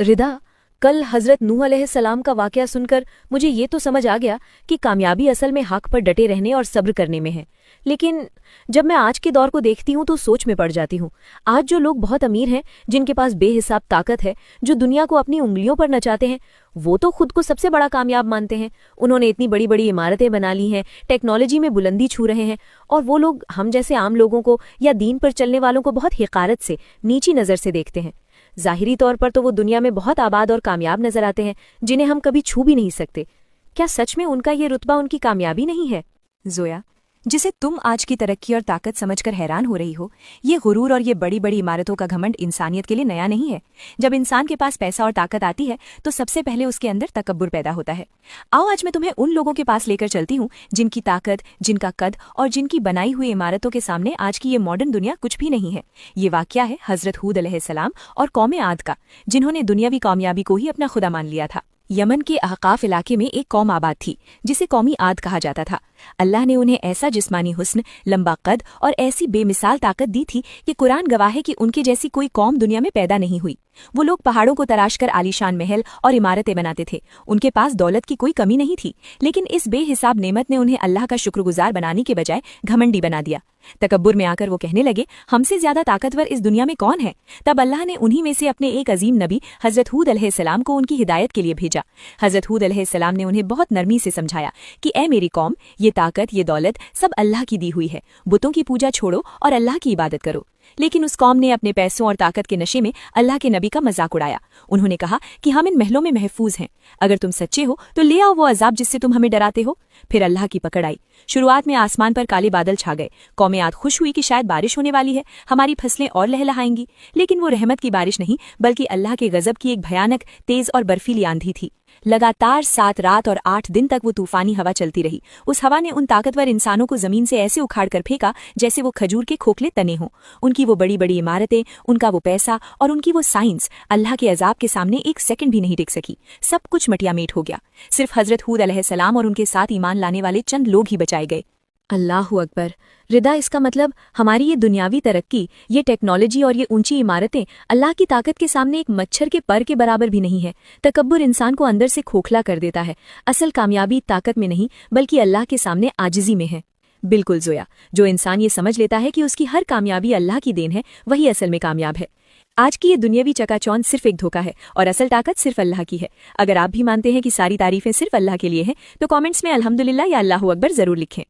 रिदा, कल हजरत नूह अलैहिस्सलाम का वाकया सुनकर मुझे ये तो समझ आ गया कि कामयाबी असल में हक पर डटे रहने और सब्र करने में है। लेकिन जब मैं आज के दौर को देखती हूँ तो सोच में पड़ जाती हूँ। आज जो लोग बहुत अमीर हैं, जिनके पास बेहिसाब ताकत है, जो दुनिया को अपनी उंगलियों पर नचाते हैं, वो तो खुद को सबसे बड़ा कामयाब मानते हैं। उन्होंने इतनी बड़ी बड़ी इमारतें बना ली हैं, टेक्नोलॉजी में बुलंदी छू रहे हैं, और वो लोग हम जैसे आम लोगों को या दीन पर चलने वालों को बहुत हिकारत से, नीची नज़र से देखते हैं। ज़ाहिरी तौर पर तो वो दुनिया में बहुत आबाद और कामयाब नजर आते हैं, जिन्हें हम कभी छू भी नहीं सकते। क्या सच में उनका ये रुतबा उनकी कामयाबी नहीं है? जोया, जिसे तुम आज की तरक्की और ताकत समझकर हैरान हो रही हो, ये गुरूर और ये बड़ी बड़ी इमारतों का घमंड इंसानियत के लिए नया नहीं है। जब इंसान के पास पैसा और ताकत आती है तो सबसे पहले उसके अंदर तकब्बुर पैदा होता है। आओ आज मैं तुम्हें उन लोगों के पास लेकर चलती हूँ जिनकी ताकत, जिनका कद और जिनकी बनाई हुई इमारतों के सामने आज की ये मॉडर्न दुनिया कुछ भी नहीं है। ये वाकया है हजरत हूद अलैहिस्सलाम और कौम आद का, जिन्होंने दुनियावी कामयाबी को ही अपना खुदा मान लिया था। यमन के अहकाफ इलाके में एक कौम आबाद थी जिसे कौमी आद कहा जाता था। अल्लाह ने उन्हें ऐसा जिस्मानी हुस्न, लंबा कद और ऐसी बेमिसाल ताकत दी थी कि कुरान गवाह है कि उनके जैसी कोई कौम दुनिया में पैदा नहीं हुई। वो लोग पहाड़ों को तराशकर आलीशान महल और इमारतें बनाते थे। उनके पास दौलत की कोई कमी नहीं थी, लेकिन इस बेहिसाब नेमत ने उन्हें अल्लाह का शुक्रगुजार बनाने के बजाय घमंडी बना दिया। तकब्बुर में आकर वो कहने लगे, हमसे ज्यादा ताकतवर इस दुनिया में कौन है? तब अल्लाह ने उन्हीं में से अपने एक अजीम नबी हजरत हूद अलैहिस्सलाम को उनकी हिदायत के लिए भेजा। हजरत हूद अलैहिस्सलाम ने उन्हें बहुत नरमी से समझाया कि ए मेरी कौम, ये ताकत, ये दौलत सब अल्लाह की दी हुई है। बुतों की पूजा छोड़ो और अल्लाह की इबादत करो। लेकिन उस कौम ने अपने पैसों और ताकत के नशे में अल्लाह के नबी का मजाक उड़ाया। उन्होंने कहा कि हम इन महलों में महफूज हैं, अगर तुम सच्चे हो तो ले आओ वो अजाब जिससे तुम हमें डराते हो। फिर अल्लाह की पकड़ आई। शुरुआत में आसमान पर काले बादल छा गए। कौम आद खुश हुई कि शायद बारिश होने वाली है, हमारी फसलें और लहलहाएंगी। लेकिन वो रहमत की बारिश नहीं, बल्कि अल्लाह के गजब की एक भयानक, तेज और बर्फीली आंधी थी। लगातार 7 रात और 8 दिन तक वो तूफानी हवा चलती रही। उस हवा ने उन ताकतवर इंसानों को जमीन से ऐसे उखाड़ कर फेंका जैसे वो खजूर के खोखले तने हों। उनकी वो बड़ी बड़ी इमारतें, उनका वो पैसा और उनकी वो साइंस अल्लाह के अजाब के सामने एक सेकंड भी नहीं टिक सकी। सब कुछ मटियामेट हो गया। सिर्फ हजरत हूद अलैहिस्सलाम और उनके साथ ईमान लाने वाले चंद लोग ही बचाए गए। अल्लाहु अकबर। रिदा, इसका मतलब हमारी ये दुनियावी तरक्की, ये टेक्नोलॉजी और ये ऊंची इमारतें अल्लाह की ताकत के सामने एक मच्छर के पर के बराबर भी नहीं है। तकब्बुर इंसान को अंदर से खोखला कर देता है। असल कामयाबी ताकत में नहीं, बल्कि अल्लाह के सामने आजिज़ी में है। बिल्कुल जोया, जो इंसान ये समझ लेता है कि उसकी हर कामयाबी अल्लाह की देन है, वही असल में कामयाब है। आज की ये दुनियावी चकाचौंध सिर्फ एक धोखा है और असल ताकत सिर्फ अल्लाह की है। अगर आप भी मानते हैं कि सारी तारीफें सिर्फ अल्लाह के लिए हैं तो कमेंट्स में अल्हम्दुलिल्लाह या अल्लाहु अकबर जरूर लिखें।